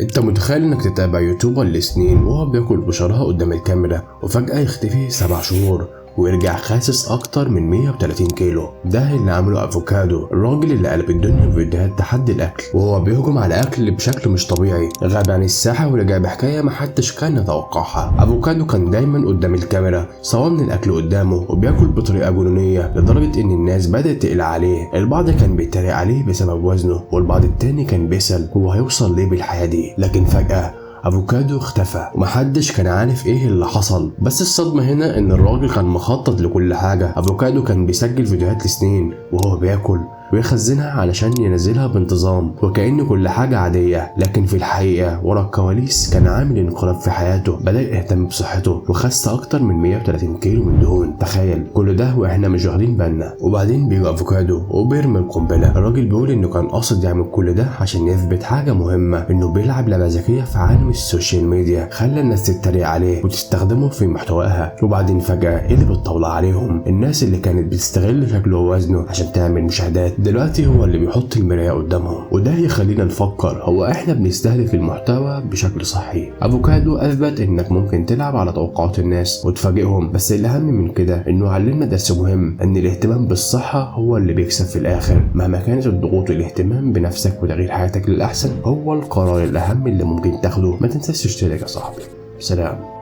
انت متخيل انك تتابع يوتيوبر لسنين وهو بياكل بشراهة قدام الكاميرا وفجأة يختفي 7 شهور ويرجع خاسس اكتر من 130 كيلو؟ ده اللي عمله افوكادو، الراجل اللي قلب الدنيا بفيديوهات تحدي الاكل وهو بيهجم على اكل بشكل مش طبيعي. غاب عن الساحة ورجع بحكاية محدش كان يتوقعها. افوكادو كان دايما قدام الكاميرا صوان الاكل قدامه وبياكل بطريقة جنونية لدرجة ان الناس بدأت تقلق عليه. البعض كان بيتريق عليه بسبب وزنه والبعض التاني كان بيسأل هو هيوصل ليه بالحياة دي. لكن فجأة افوكادو اختفى ومحدش كان عارف ايه اللي حصل. بس الصدمة هنا ان الراجل كان مخطط لكل حاجة. افوكادو كان بيسجل فيديوهات لسنين وهو بياكل ويخزنها علشان ينزلها بانتظام وكأن كل حاجة عادية، لكن في الحقيقة ورا الكواليس كان عامل انقلاب في حياته. بدأ يهتم بصحته وخس اكتر من 130 كيلو من دهون. تخيل كل ده واحنا مش واخدين بالنا. وبعدين بيجي افوكادو وبيرمي القنبلة. الراجل بيقول انه كان قاصد يعمل كل ده عشان يثبت حاجة مهمة، انه بيلعب لعبة ذكية في عالم السوشيال ميديا، خلى الناس تتريق عليه وتستخدمه في محتواها. وبعدين فجأة قلب الطاولة عليهم. الناس اللي كانت بتستغل شكله ووزنه عشان تعمل مشاهدات دلوقتي هو اللي بيحط المراية قدامهم. وده يخلينا نفكر، هو احنا بنستهدف المحتوى بشكل صحي؟ افوكادو اثبت انك ممكن تلعب على توقعات الناس وتفاجئهم، بس الاهم من كده انه علمنا درس مهم، ان الاهتمام بالصحة هو اللي بيكسب في الاخر. مهما كانت الضغوط، الاهتمام بنفسك وتغيير حياتك للاحسن هو القرار الاهم اللي ممكن تاخده. ما تنساش تشترك يا صاحبي. سلام.